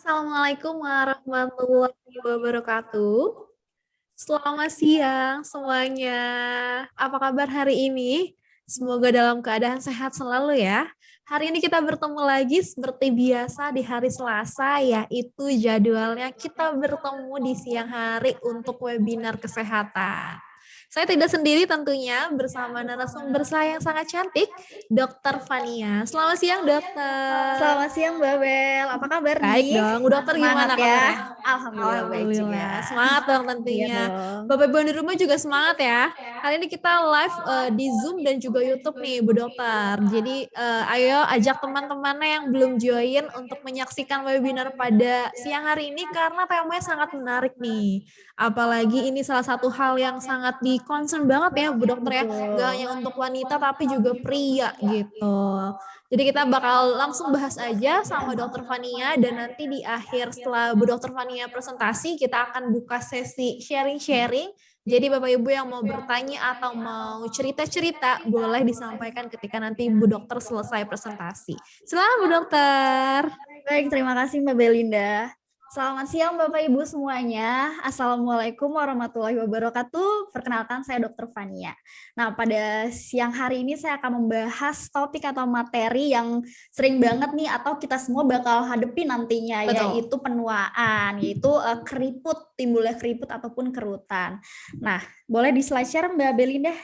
Assalamualaikum warahmatullahi wabarakatuh. Selamat siang semuanya. Apa kabar hari ini? Semoga dalam keadaan sehat selalu ya. Hari ini kita bertemu lagi seperti biasa di hari Selasa, yaitu jadwalnya kita bertemu di siang hari untuk webinar kesehatan. Saya tidak sendiri tentunya, bersama narasumber saya yang sangat cantik, Dr. Fania. Selamat siang, dokter. Selamat siang Mbak Bel, apa kabar Baik nih? dong, dokter Semangat gimana ya. kabarnya? Alhamdulillah baik juga. Alhamdulillah, semangat dong Iya tentunya. dong. Bapak Ibu di rumah juga semangat ya. Kali ini kita live di Zoom dan juga YouTube nih, Bu Dokter. Jadi ayo ajak teman-temannya yang belum join untuk menyaksikan webinar pada siang hari ini karena temanya sangat menarik nih. Apalagi ini salah satu hal yang sangat di-concern banget ya, Bu Dokter ya. Gak hanya untuk wanita tapi juga pria gitu. Jadi kita bakal langsung bahas aja sama Dokter Fania dan nanti di akhir setelah Bu Dokter Fania presentasi kita akan buka sesi sharing-sharing. Jadi Bapak Ibu yang mau bertanya atau mau cerita-cerita boleh disampaikan ketika nanti Bu Dokter selesai presentasi. Silakan Bu Dokter. Baik, terima kasih Mbak Belinda. Selamat siang Bapak Ibu semuanya. Assalamualaikum warahmatullahi wabarakatuh. Perkenalkan saya Dr. Fania. Nah, pada siang hari ini saya akan membahas topik atau materi yang sering banget nih atau kita semua bakal hadapi nantinya. Betul. Yaitu penuaan, yaitu keriput, timbulnya keriput ataupun kerutan. Nah, boleh di slide share Mbak Belinda?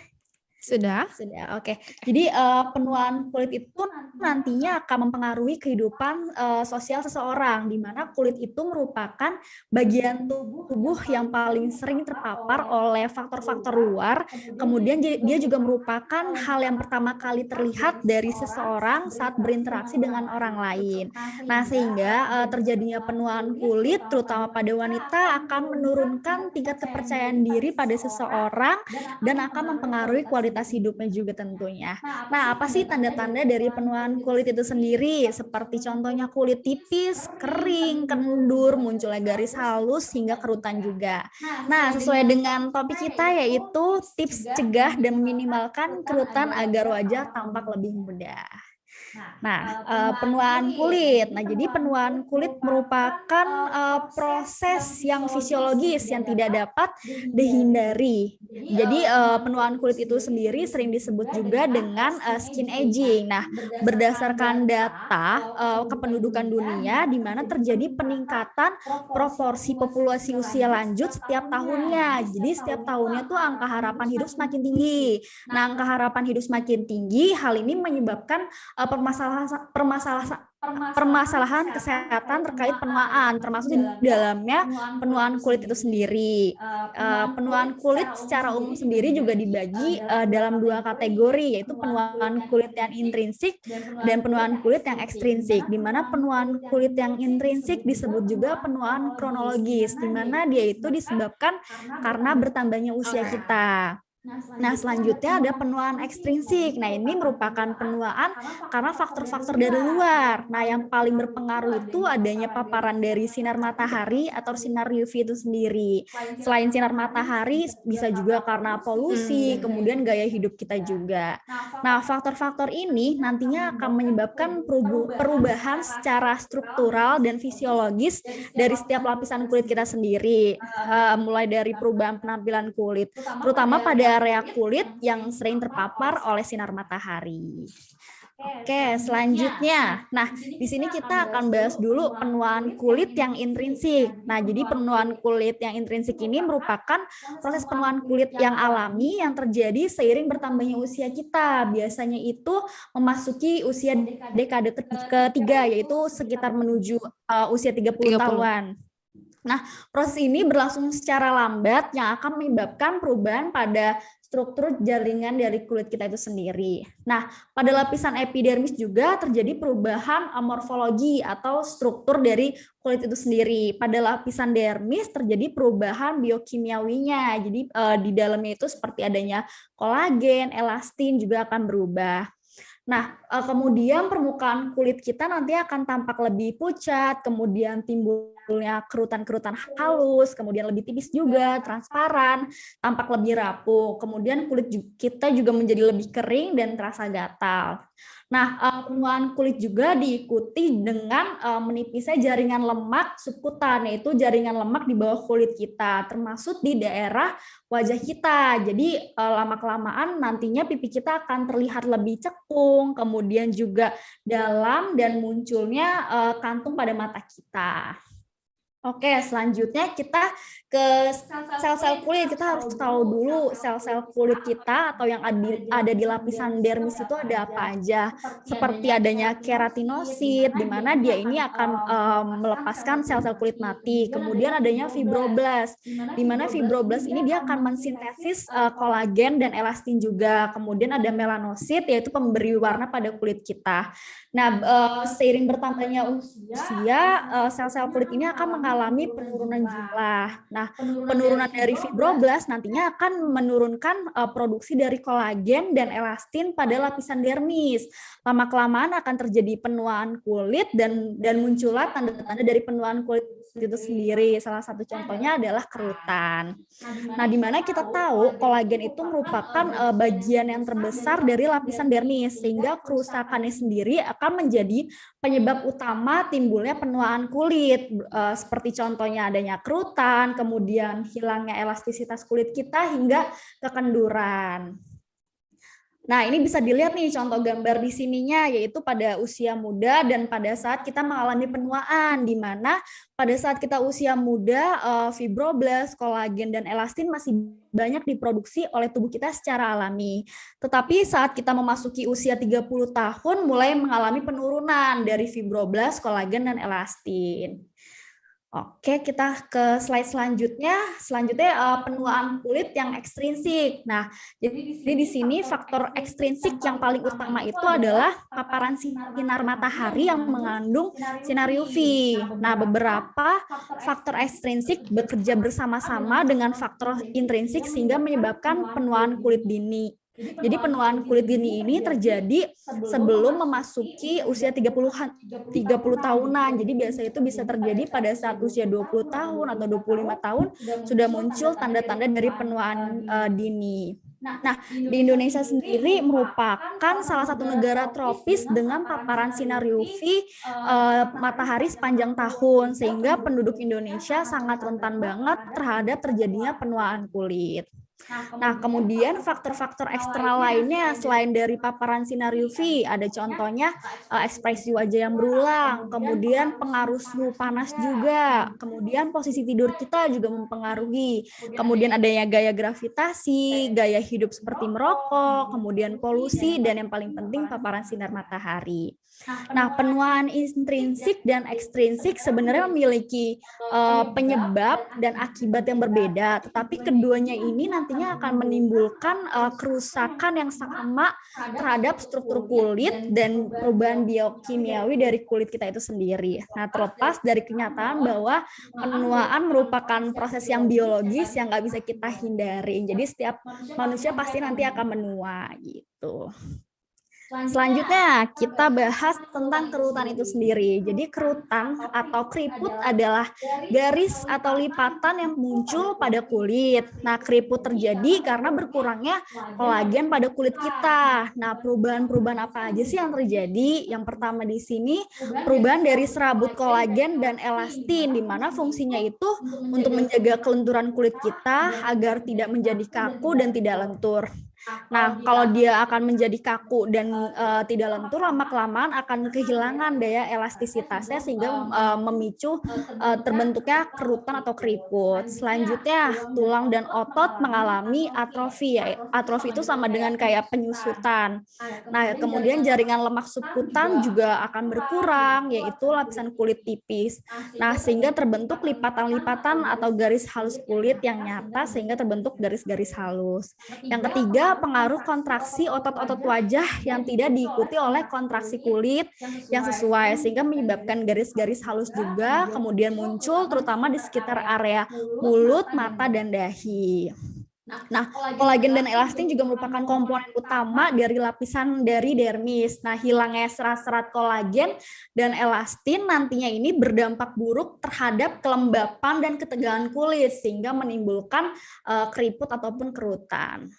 Sudah, oke. Jadi penuaan kulit itu nantinya akan mempengaruhi kehidupan sosial seseorang, di mana kulit itu merupakan bagian tubuh yang paling sering terpapar oleh faktor-faktor luar. Kemudian dia juga merupakan hal yang pertama kali terlihat dari seseorang saat berinteraksi dengan orang lain. Nah, sehingga terjadinya penuaan kulit, terutama pada wanita, akan menurunkan tingkat kepercayaan diri pada seseorang dan akan mempengaruhi kualitas hidupnya juga tentunya. Nah, apa sih tanda-tanda dari penuaan kulit itu sendiri? Seperti contohnya kulit tipis, kering, kendur, munculnya garis halus, hingga kerutan juga. Nah, sesuai dengan topik kita yaitu tips cegah dan meminimalkan kerutan agar wajah tampak lebih mudah. Nah, penuaan kulit. Nah, jadi penuaan kulit merupakan proses yang fisiologis yang tidak dapat dihindari. Jadi penuaan kulit itu sendiri sering disebut juga dengan skin aging. Nah, berdasarkan data kependudukan dunia di mana terjadi peningkatan proporsi populasi usia lanjut setiap tahunnya. Jadi setiap tahunnya tuh angka harapan hidup semakin tinggi. Nah, angka harapan hidup semakin tinggi, hal ini menyebabkan permasalahan kesehatan terkait penuaan, termasuk di dalamnya penuaan kulit itu sendiri. Penuaan kulit secara umum sendiri juga dibagi dalam dua kategori, yaitu penuaan kulit yang intrinsik dan penuaan kulit yang ekstrinsik. Di mana penuaan kulit yang intrinsik disebut juga penuaan kronologis, di mana dia itu disebabkan karena bertambahnya usia kita. Nah, selanjutnya ada penuaan ekstrinsik. Nah, ini merupakan penuaan karena faktor-faktor dari luar. Nah, yang paling berpengaruh itu adanya paparan dari sinar matahari atau sinar UV itu sendiri. Selain sinar matahari, bisa juga karena polusi, kemudian gaya hidup kita juga. Nah, faktor-faktor ini nantinya akan menyebabkan perubahan secara struktural dan fisiologis dari setiap lapisan kulit kita sendiri. Mulai dari perubahan penampilan kulit, terutama pada area kulit yang sering terpapar oleh sinar matahari. Oke, selanjutnya. Nah, di sini kita akan bahas dulu penuaan kulit yang intrinsik. Nah, jadi penuaan kulit yang intrinsik ini merupakan proses penuaan kulit yang alami yang terjadi seiring bertambahnya usia kita. Biasanya itu memasuki usia dekade ketiga, yaitu sekitar menuju usia 30 tahun. Nah, proses ini berlangsung secara lambat yang akan menyebabkan perubahan pada struktur jaringan dari kulit kita itu sendiri. Nah, pada lapisan epidermis juga terjadi perubahan morfologi atau struktur dari kulit itu sendiri. Pada lapisan dermis terjadi perubahan biokimiawinya. Jadi di dalamnya itu seperti adanya kolagen, elastin juga akan berubah. Nah, kemudian permukaan kulit kita nanti akan tampak lebih pucat, kemudian timbulnya kerutan-kerutan halus, kemudian lebih tipis juga, transparan, tampak lebih rapuh. Kemudian kulit kita juga menjadi lebih kering dan terasa gatal. Nah, penuaan kulit juga diikuti dengan menipisnya jaringan lemak subkutan, yaitu jaringan lemak di bawah kulit kita, termasuk di daerah wajah kita. Jadi lama-kelamaan nantinya pipi kita akan terlihat lebih cekung, kemudian juga dalam dan munculnya kantung pada mata kita. Oke, selanjutnya kita ke sel-sel kulit. Kita harus tahu dulu sel-sel kulit kita atau yang ada di lapisan dermis itu ada apa aja. Seperti adanya keratinosit, di mana dia ini akan melepaskan sel-sel kulit mati. Kemudian adanya fibroblast, di mana fibroblast ini dia akan mensintesis kolagen dan elastin juga. Kemudian ada melanosit, yaitu pemberi warna pada kulit kita. Nah, seiring bertambahnya usia, sel-sel kulit ini akan mengalami penurunan jumlah. Nah, penurunan dari fibroblast nantinya akan menurunkan produksi dari kolagen dan elastin pada lapisan dermis. Lama-kelamaan akan terjadi penuaan kulit dan muncullah tanda-tanda dari penuaan kulit itu sendiri. Salah satu contohnya adalah kerutan. Nah, di mana kita tahu kolagen itu merupakan bagian yang terbesar dari lapisan dermis, sehingga kerusakannya sendiri akan menjadi penyebab utama timbulnya penuaan kulit. Seperti contohnya adanya kerutan, kemudian hilangnya elastisitas kulit kita hingga kekenduran. Nah, ini bisa dilihat nih contoh gambar di sininya, yaitu pada usia muda dan pada saat kita mengalami penuaan, di mana pada saat kita usia muda, fibroblast, kolagen, dan elastin masih banyak diproduksi oleh tubuh kita secara alami. Tetapi saat kita memasuki usia 30 tahun, mulai mengalami penurunan dari fibroblast, kolagen, dan elastin. Oke, kita ke slide selanjutnya. Selanjutnya penuaan kulit yang ekstrinsik. Nah, jadi di sini faktor ekstrinsik yang paling utama itu adalah paparan sinar matahari yang mengandung sinar UV. Nah, beberapa faktor ekstrinsik bekerja bersama-sama dengan faktor intrinsik sehingga menyebabkan penuaan kulit dini. Jadi penuaan kulit dini ini terjadi sebelum memasuki usia 30 tahunan. Jadi biasanya itu bisa terjadi pada saat usia 20 tahun atau 25 tahun sudah muncul tanda-tanda dari penuaan dini. Nah, di Indonesia sendiri merupakan salah satu negara tropis dengan paparan sinar UV matahari sepanjang tahun, sehingga penduduk Indonesia sangat rentan banget terhadap terjadinya penuaan kulit. Nah, kemudian faktor-faktor eksternal lainnya selain dari paparan sinar UV, ada contohnya ekspresi wajah yang berulang, kemudian pengaruh suhu panas juga, kemudian posisi tidur kita juga mempengaruhi, kemudian adanya gaya gravitasi, gaya hidup seperti merokok, kemudian polusi, dan yang paling penting paparan sinar matahari. Nah, penuaan intrinsik dan ekstrinsik sebenarnya memiliki penyebab dan akibat yang berbeda, tetapi keduanya ini nantinya akan menimbulkan kerusakan yang sama terhadap struktur kulit dan perubahan biokimiawi dari kulit kita itu sendiri. Nah, terlepas dari kenyataan bahwa penuaan merupakan proses yang biologis yang nggak bisa kita hindari. Jadi setiap manusia pasti nanti akan menua gitu. Selanjutnya kita bahas tentang kerutan itu sendiri. Jadi kerutan atau keriput adalah garis atau lipatan yang muncul pada kulit. Nah, keriput terjadi karena berkurangnya kolagen pada kulit kita. Nah, perubahan-perubahan apa aja sih yang terjadi? Yang pertama di sini perubahan dari serabut kolagen dan elastin, di mana fungsinya itu untuk menjaga kelenturan kulit kita agar tidak menjadi kaku dan tidak lentur. Nah, kalau dia akan menjadi kaku dan tidak lentur, lama-kelamaan akan kehilangan daya elastisitasnya sehingga memicu terbentuknya kerutan atau keriput. Selanjutnya, tulang dan otot mengalami atrofi. Ya, atrofi itu sama dengan kayak penyusutan. Nah, kemudian jaringan lemak subkutan juga akan berkurang, yaitu lapisan kulit tipis. Nah, sehingga terbentuk lipatan-lipatan atau garis halus kulit yang nyata sehingga terbentuk garis-garis halus. Yang ketiga, pengaruh kontraksi otot-otot wajah yang tidak diikuti oleh kontraksi kulit yang sesuai sehingga menyebabkan garis-garis halus juga kemudian muncul terutama di sekitar area mulut, mata, dan dahi. Nah, kolagen dan elastin juga merupakan komponen utama dari lapisan dari dermis. Nah, hilangnya serat-serat kolagen dan elastin nantinya ini berdampak buruk terhadap kelembapan dan ketegangan kulit sehingga menimbulkan keriput ataupun kerutan.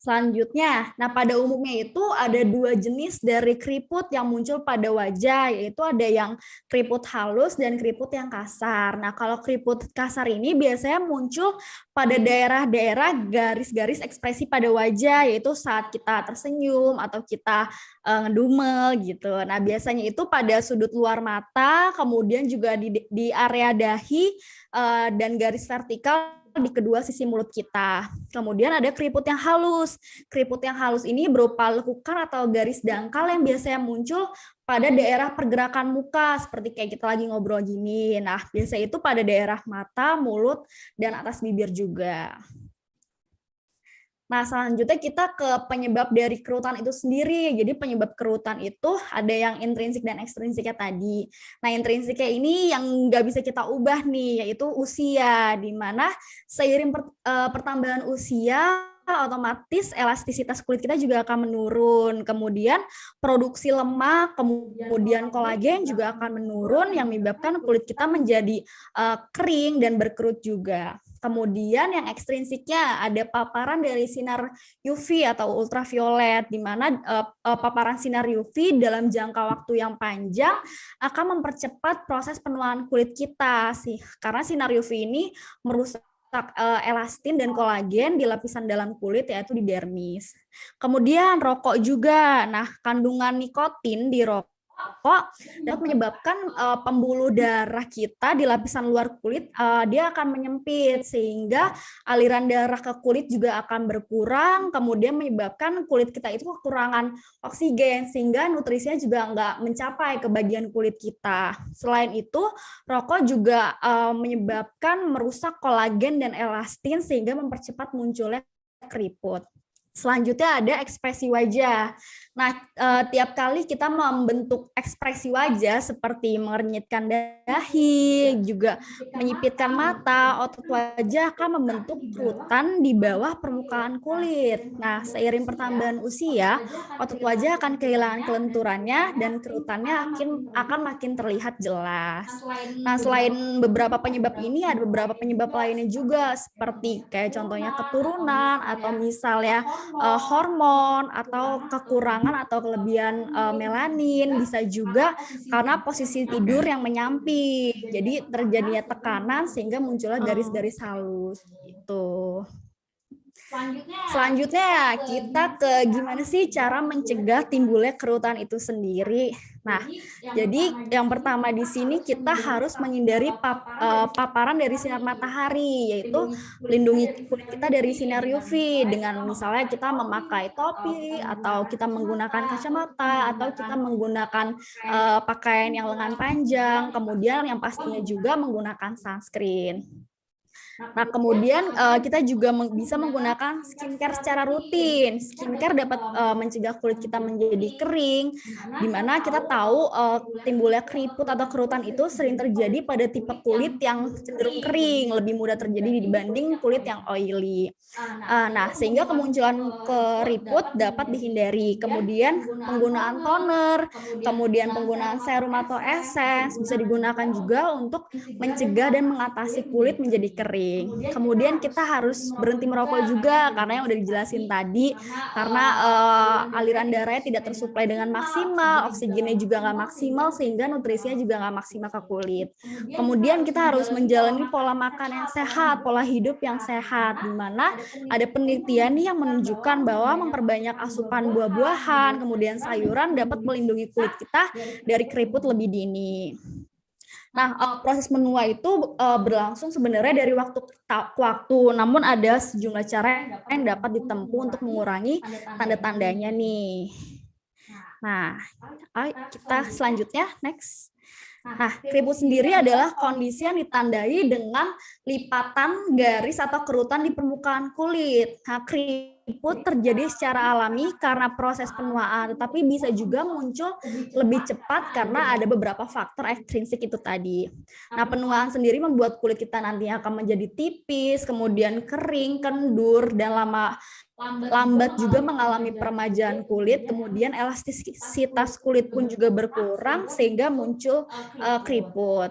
Selanjutnya, nah pada umumnya itu ada 2 jenis dari keriput yang muncul pada wajah, yaitu ada yang keriput halus dan keriput yang kasar. Nah kalau keriput kasar ini biasanya muncul pada daerah-daerah garis-garis ekspresi pada wajah, yaitu saat kita tersenyum atau kita ngedumel gitu. Nah biasanya itu pada sudut luar mata, kemudian juga di area dahi dan garis vertikal di kedua sisi mulut kita. Kemudian ada keriput yang halus. Keriput yang halus ini berupa lekukan atau garis dangkal yang biasanya muncul pada daerah pergerakan muka, seperti kayak kita lagi ngobrol gini. Nah, biasanya itu pada daerah mata, mulut, dan atas bibir juga. Nah, selanjutnya kita ke penyebab dari kerutan itu sendiri. Jadi penyebab kerutan itu ada yang intrinsik dan ekstrinsiknya tadi. Nah, intrinsiknya ini yang nggak bisa kita ubah nih, yaitu usia, di mana seiring pertambahan usia, otomatis elastisitas kulit kita juga akan menurun. Kemudian produksi lemak, kemudian kolagen juga akan menurun yang menyebabkan kulit kita menjadi kering dan berkerut juga. Kemudian yang ekstrinsiknya ada paparan dari sinar UV atau ultraviolet, di mana paparan sinar UV dalam jangka waktu yang panjang akan mempercepat proses penuaan kulit kita sih, karena sinar UV ini merusak elastin dan kolagen di lapisan dalam kulit, yaitu di dermis. Kemudian rokok juga. Nah, kandungan nikotin di rokok dapat menyebabkan pembuluh darah kita di lapisan luar kulit dia akan menyempit, sehingga aliran darah ke kulit juga akan berkurang, kemudian menyebabkan kulit kita itu kekurangan oksigen sehingga nutrisinya juga nggak mencapai ke bagian kulit kita. Selain itu, rokok juga menyebabkan merusak kolagen dan elastin sehingga mempercepat munculnya keriput. Selanjutnya ada ekspresi wajah. Nah, tiap kali kita membentuk ekspresi wajah seperti mengernyitkan dahi, juga menyipitkan mata, otot wajah akan membentuk kerutan di bawah permukaan kulit. Nah, seiring pertambahan usia, otot wajah akan kehilangan kelenturannya dan kerutannya akan makin terlihat jelas. Nah, selain beberapa penyebab ini, ada beberapa penyebab lainnya juga, seperti kayak contohnya keturunan atau misalnya hormon atau kekurangan atau kelebihan melanin, bisa juga karena posisi tidur yang menyamping. Jadi terjadinya tekanan sehingga munculnya garis-garis halus gitu. Selanjutnya kita ke gimana sih cara mencegah timbulnya kerutan itu sendiri. Nah, jadi yang pertama di sini kita harus menghindari paparan dari sinar matahari, yaitu lindungi kulit kita dari sinar UV dengan misalnya kita memakai topi atau kita menggunakan kacamata atau kita menggunakan pakaian yang lengan panjang, kemudian yang pastinya juga menggunakan sunscreen. Nah, kemudian kita juga bisa menggunakan skincare secara rutin. Skincare dapat mencegah kulit kita menjadi kering, di mana kita tahu timbulnya keriput atau kerutan itu sering terjadi pada tipe kulit yang cenderung kering, lebih mudah terjadi dibanding kulit yang oily. Nah, sehingga kemunculan keriput dapat dihindari. Kemudian penggunaan toner, kemudian penggunaan serum atau essence bisa digunakan juga untuk mencegah dan mengatasi kulit menjadi kering. Kemudian kita harus berhenti merokok juga karena yang udah dijelasin tadi, karena aliran darahnya tidak tersuplai dengan maksimal, oksigennya juga nggak maksimal sehingga nutrisinya juga nggak maksimal ke kulit. Kemudian kita harus menjalani pola makan yang sehat, pola hidup yang sehat, di mana ada penelitian yang menunjukkan bahwa memperbanyak asupan buah-buahan, kemudian sayuran dapat melindungi kulit kita dari keriput lebih dini. Nah, proses menua itu berlangsung sebenarnya dari waktu ke waktu, namun ada sejumlah cara yang dapat ditempuh untuk mengurangi tanda-tandanya nih. Nah, kita selanjutnya, next. Nah, keriput sendiri adalah kondisi yang ditandai dengan lipatan garis atau kerutan di permukaan kulit. Nah, keriput terjadi secara alami karena proses penuaan, tetapi bisa juga muncul lebih cepat karena ada beberapa faktor ekstrinsik itu tadi. Nah, penuaan sendiri membuat kulit kita nantinya akan menjadi tipis, kemudian kering, kendur, dan lambat juga mengalami peremajaan kulit, kemudian elastisitas kulit pun juga berkurang sehingga muncul keriput.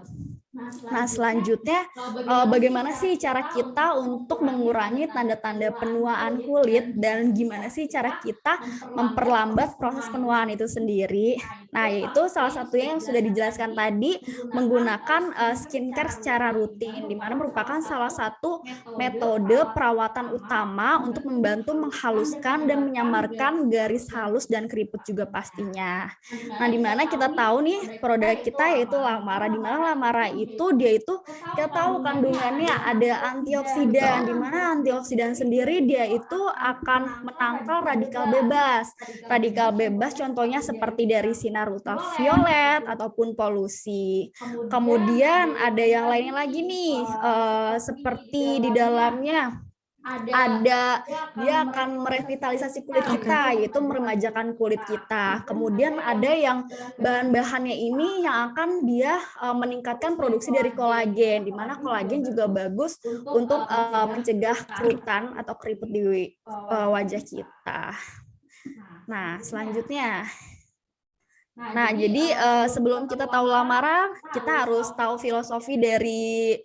Nah, selanjutnya bagaimana sih cara kita untuk mengurangi tanda-tanda penuaan kulit dan gimana sih cara kita memperlambat proses penuaan itu sendiri? Nah, yaitu salah satunya yang sudah dijelaskan tadi, menggunakan skincare secara rutin, di mana merupakan salah satu metode perawatan utama untuk membantu menghaluskan dan menyamarkan garis halus dan keriput juga pastinya. Nah, di mana kita tahu nih produk kita yaitu Lamara, di mana Lamara itu dia itu kita tahu kandungannya ada antioksidan, di mana antioksidan sendiri dia itu akan menangkal radikal bebas. Radikal bebas contohnya seperti dari sinar ultraviolet ataupun polusi. Kemudian ada yang lain lagi nih, seperti di dalamnya ada dia akan merevitalisasi kulit kita, yaitu meremajakan kulit kita. Kemudian ada yang bahan-bahannya ini yang akan dia meningkatkan produksi dari kolagen, di mana kolagen juga bagus untuk mencegah kerutan atau keriput di wajah kita. Nah, selanjutnya. Nah, jadi sebelum kita tahu Lamara, kita harus tahu filosofi dari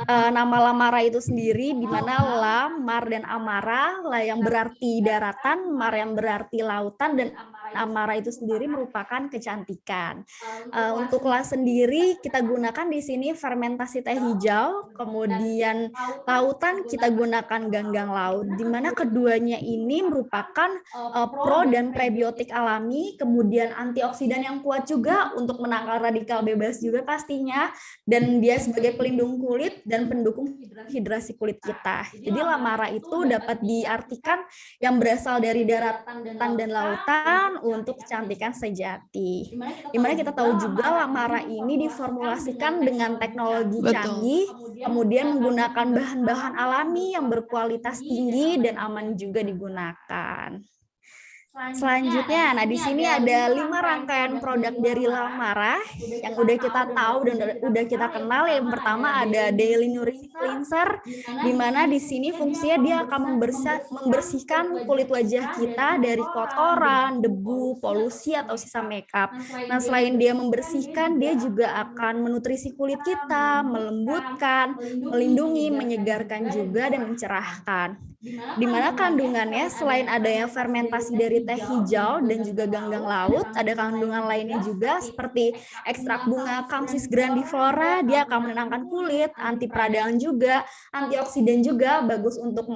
nama Lamara itu sendiri, di mana La, Mar, dan Amara, La yang berarti daratan, Mar yang berarti lautan, dan Amara itu sendiri merupakan kecantikan. Untuk La sendiri, kita gunakan di sini fermentasi teh hijau, kemudian lautan kita gunakan ganggang laut, di mana keduanya ini merupakan pro dan prebiotik alami, kemudian antioksidan yang kuat juga untuk menangkal radikal bebas juga pastinya, dan dia sebagai pelindung kulit dan pendukung hidrasi kulit kita. Jadi Lamara itu dapat diartikan yang berasal dari daratan dan lautan untuk kecantikan sejati. Dimana kita tahu juga Lamara ini diformulasikan dengan teknologi canggih, kemudian menggunakan bahan-bahan alami yang berkualitas tinggi dan aman juga digunakan. Selanjutnya, nah di sini ada 5 rangkaian produk dari Lamara yang udah kita tahu dan udah kita kenal. Yang pertama ada Daily Nourishing Cleanser, di mana di sini fungsinya dia akan membersihkan kulit wajah kita dari kotoran, debu, polusi atau sisa makeup. Nah, selain dia membersihkan, dia juga akan menutrisi kulit kita, melembutkan, melindungi, menyegarkan juga dan mencerahkan. Di mana kandungannya selain adanya fermentasi dari teh hijau dan juga ganggang laut, ada kandungan lainnya juga seperti ekstrak bunga Campsis grandiflora, dia akan menenangkan kulit, anti peradangan juga, antioksidan juga, bagus untuk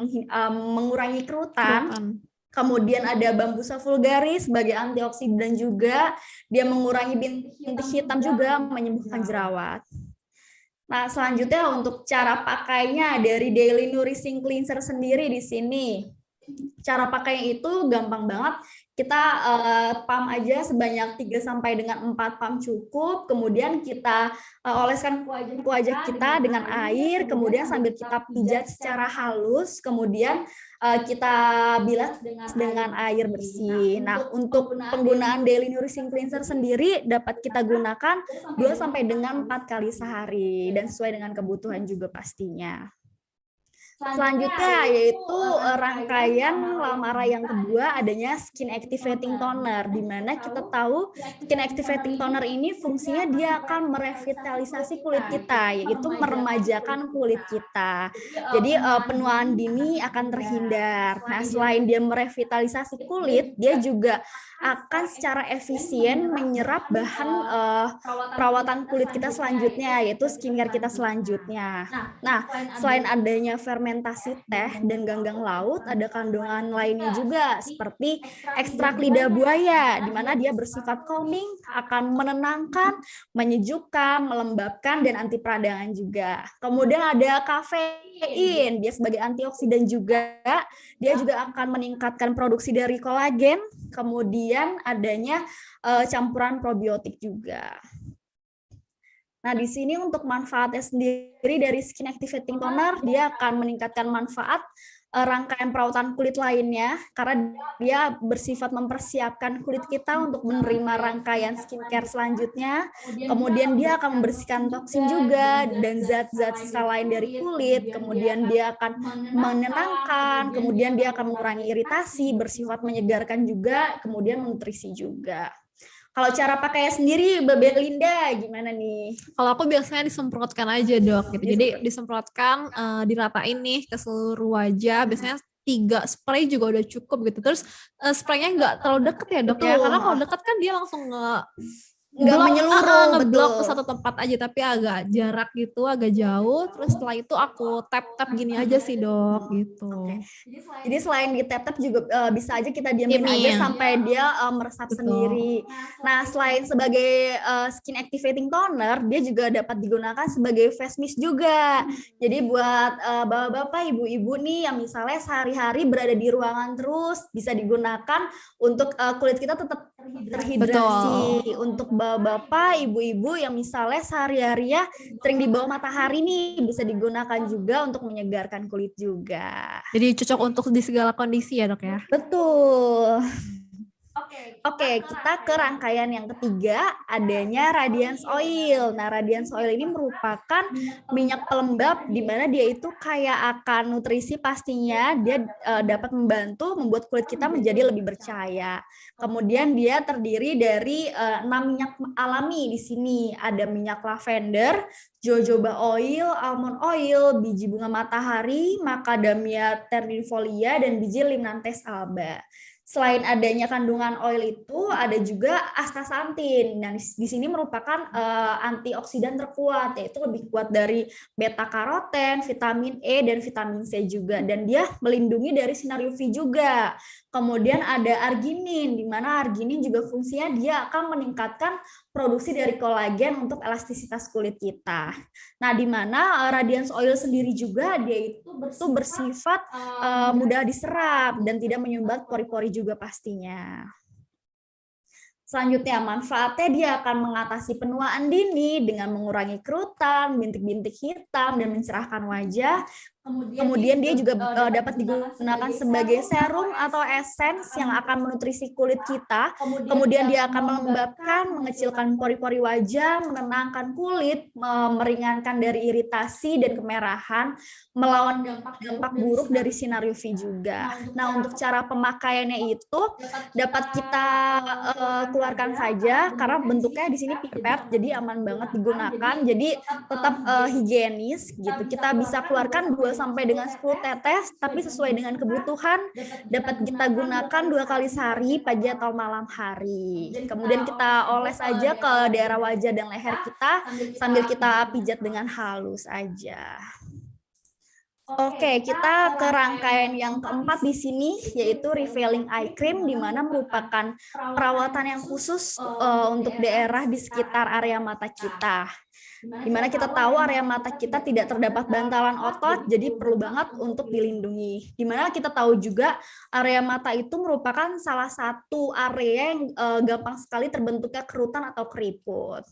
mengurangi kerutan. Kemudian ada Bambusa vulgaris sebagai antioksidan juga, dia mengurangi bintik hitam juga, menyembuhkan jerawat. Nah, selanjutnya untuk cara pakainya dari Daily Nourishing Cleanser sendiri di sini. Cara pakainya itu gampang banget. Kita pump aja sebanyak 3 sampai dengan 4 pump cukup. Kemudian kita oleskan ke wajah kita dengan air, kemudian sambil kita pijat secara halus, kemudian kita bilas dengan air bersih. Nah, untuk penggunaan Daily Nourishing Cleanser sendiri dapat kita gunakan 2 sampai dengan 4 kali sehari dan sesuai dengan kebutuhan juga pastinya. Selanjutnya yaitu rangkaian Lamara yang kedua, adanya Skin Activating Toner, di mana kita tahu Skin Activating Toner ini fungsinya dia akan merevitalisasi kulit kita, yaitu meremajakan kulit kita. Jadi penuaan dini akan terhindar. Nah, selain dia merevitalisasi kulit, dia juga akan secara efisien menyerap bahan perawatan kulit kita selanjutnya, yaitu skincare kita selanjutnya. Nah, selain adanya fermentasi teh dan ganggang laut, ada kandungan lainnya juga seperti ekstrak lidah buaya, di mana dia bersifat calming, akan menenangkan, menyejukkan, melembabkan, dan anti peradangan juga. Kemudian ada kafein, dia sebagai antioksidan juga, dia juga akan meningkatkan produksi dari kolagen, kemudian adanya campuran probiotik juga. Nah, di sini untuk manfaatnya sendiri dari Skin Activating Toner, dia akan meningkatkan manfaat rangkaian perawatan kulit lainnya karena dia bersifat mempersiapkan kulit kita untuk menerima rangkaian skincare selanjutnya. Kemudian dia akan membersihkan toksin juga dan zat-zat sisa lain dari kulit. Kemudian dia akan menenangkan, kemudian dia akan mengurangi iritasi, bersifat menyegarkan juga, kemudian nutrisi juga. Kalau cara pakainya sendiri, Mbak Belinda, gimana nih? Kalau aku biasanya disemprotkan aja dok, gitu. Jadi disemprotkan, diratain nih ke seluruh wajah. Biasanya 3 spray juga udah cukup gitu. Terus spraynya nggak terlalu deket ya dok ya, karena kalau deket kan dia langsung nggak menyeluruh, ngeblok ke betul. satu tempat aja, tapi agak jarak gitu, agak jauh. Terus setelah itu aku tap-tap gini aja sih dok, gitu. Oke. Jadi selain di tap-tap juga bisa aja kita diamin aja sampai dia meresap sendiri. Nah, selain sebagai skin activating toner, dia juga dapat digunakan sebagai face mist juga. Jadi buat bapak-bapak, ibu-ibu nih yang misalnya sehari-hari berada di ruangan terus, bisa digunakan untuk kulit kita tetap terhidrasi. Betul. Untuk bapak, ibu-ibu yang misalnya sehari-hari ya sering di bawah matahari nih, bisa digunakan juga untuk menyegarkan kulit juga. Jadi cocok untuk di segala kondisi ya dok ya? Betul. Oke, kita ke rangkaian yang ketiga, adanya Radiance Oil. Nah, Radiance Oil ini merupakan minyak pelembab di mana dia itu kayak akan nutrisi pastinya, dia dapat membantu membuat kulit kita menjadi lebih bercahaya. Kemudian dia terdiri dari 6 minyak alami di sini. Ada minyak lavender, jojoba oil, almond oil, biji bunga matahari, macadamia ternifolia, dan biji Limnanthus alba. Selain adanya kandungan oil itu, ada juga astaxanthin. Nah, di sini merupakan antioksidan terkuat, yaitu lebih kuat dari beta karoten, vitamin E, dan vitamin C juga. Dan dia melindungi dari sinar UV juga. Kemudian ada arginin, di mana arginin juga fungsinya dia akan meningkatkan produksi dari kolagen untuk elastisitas kulit kita. Nah, di mana Radiance Oil sendiri juga dia itu bersifat mudah diserap dan tidak menyumbat pori-pori juga pastinya. Selanjutnya, manfaatnya dia akan mengatasi penuaan dini dengan mengurangi kerutan, bintik-bintik hitam, dan mencerahkan wajah. Kemudian dia juga dapat digunakan sebagai serum atau esens yang akan menutrisi kulit kita. Kemudian dia akan melembabkan, mengecilkan pori-pori wajah, menenangkan kulit, meringankan dari iritasi dan kemerahan, melawan dampak buruk dari sinar UV juga. Nah, untuk cara pemakaiannya itu dapat kita keluarkan saja karena bentuknya di sini pipet, jadi aman banget digunakan. Jadi tetap higienis gitu. Kita bisa keluarkan 2 sampai dengan 10 tetes, tapi sesuai dengan kebutuhan dapat kita gunakan 2 kali sehari, pagi atau malam hari. Kemudian kita oles aja ke daerah wajah dan leher kita sambil kita pijat dengan halus aja. Oke, kita ke rangkaian yang keempat di sini, yaitu Revealing Eye Cream, di mana merupakan perawatan yang khusus untuk daerah di sekitar area mata kita. Dimana kita tahu area mata kita tidak terdapat bantalan otot, jadi perlu banget untuk dilindungi. Dimana kita tahu juga area mata itu merupakan salah satu area yang gampang sekali terbentuknya kerutan atau keriput.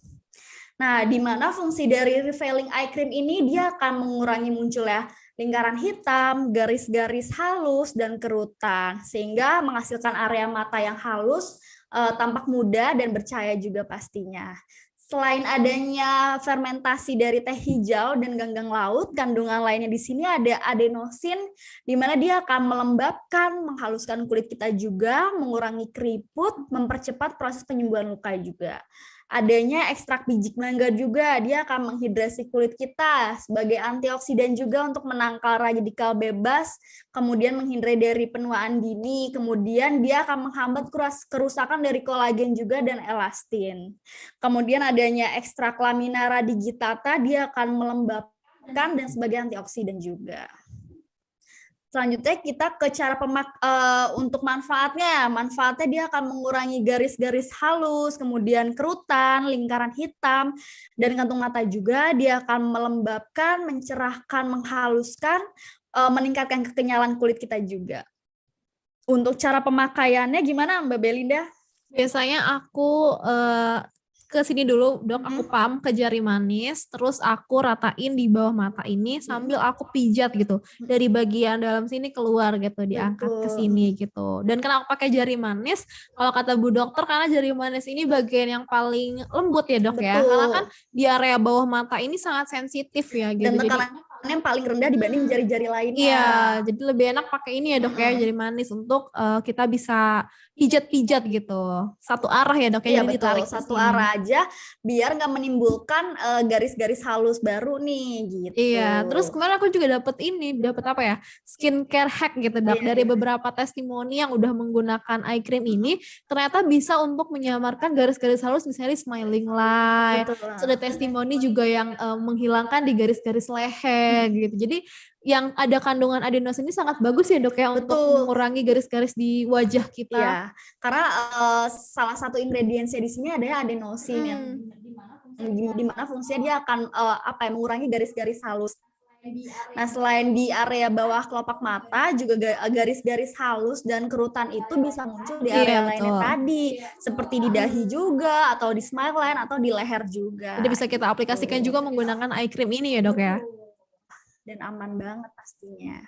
Nah, dimana fungsi dari Revealing Eye Cream ini dia akan mengurangi munculnya lingkaran hitam, garis-garis halus, dan kerutan, sehingga menghasilkan area mata yang halus, tampak muda dan bercahaya juga pastinya. Selain adanya fermentasi dari teh hijau dan ganggang laut, kandungan lainnya di sini ada adenosin, di mana dia akan melembabkan, menghaluskan kulit kita juga, mengurangi keriput, mempercepat proses penyembuhan luka juga. Adanya ekstrak biji mangga juga, dia akan menghidrasi kulit kita sebagai antioksidan juga untuk menangkal radikal bebas, kemudian menghindari dari penuaan dini, kemudian dia akan menghambat kerusakan dari kolagen juga dan elastin. Kemudian adanya ekstrak Laminara digitata, dia akan melembabkan dan sebagai antioksidan juga. Selanjutnya kita ke cara untuk manfaatnya. Manfaatnya dia akan mengurangi garis-garis halus, kemudian kerutan, lingkaran hitam, dan kantung mata juga. Dia akan melembabkan, mencerahkan, menghaluskan, meningkatkan kekenyalan kulit kita juga. Untuk cara pemakaiannya gimana Mbak Belinda? Biasanya aku ke sini dulu, Dok. Aku pump ke jari manis, terus aku ratain di bawah mata ini sambil aku pijat gitu. Dari bagian dalam sini keluar gitu, diangkat ke sini gitu. Dan kenapa pakai jari manis? Kalau kata Bu Dokter, karena jari manis ini bagian yang paling lembut ya, Dok ya. Karena kan di area bawah mata ini sangat sensitif ya gitu. Dan tekanannya yang paling rendah dibanding jari-jari lainnya. Iya, jadi lebih enak pakai ini ya, Dok ya, jari manis untuk kita bisa pijat-pijat gitu. Satu arah ya, Dok ya. Iya jadi betul, ditarik satu arah aja biar nggak menimbulkan garis-garis halus baru nih gitu. Iya, terus kemarin aku juga dapat apa ya, skincare hack gitu, Dok. Dari beberapa testimoni yang udah menggunakan eye cream ini, ternyata bisa untuk menyamarkan garis-garis halus, misalnya smiling line. Terus ada testimoni juga yang menghilangkan di garis-garis leher gitu. Jadi yang ada kandungan adenosin ini sangat bagus ya, Dok ya, untuk mengurangi garis-garis di wajah kita. Iya, karena salah satu ingredientsnya di sini ada adenosin yang dimana fungsinya dia akan mengurangi garis-garis halus. Nah, selain di area bawah kelopak mata, juga garis-garis halus dan kerutan itu bisa muncul di area lainnya tadi, seperti di dahi juga, atau di smile line, atau di leher juga. Jadi bisa kita aplikasikan juga menggunakan eye cream ini ya, Dok ya. Dan aman banget pastinya.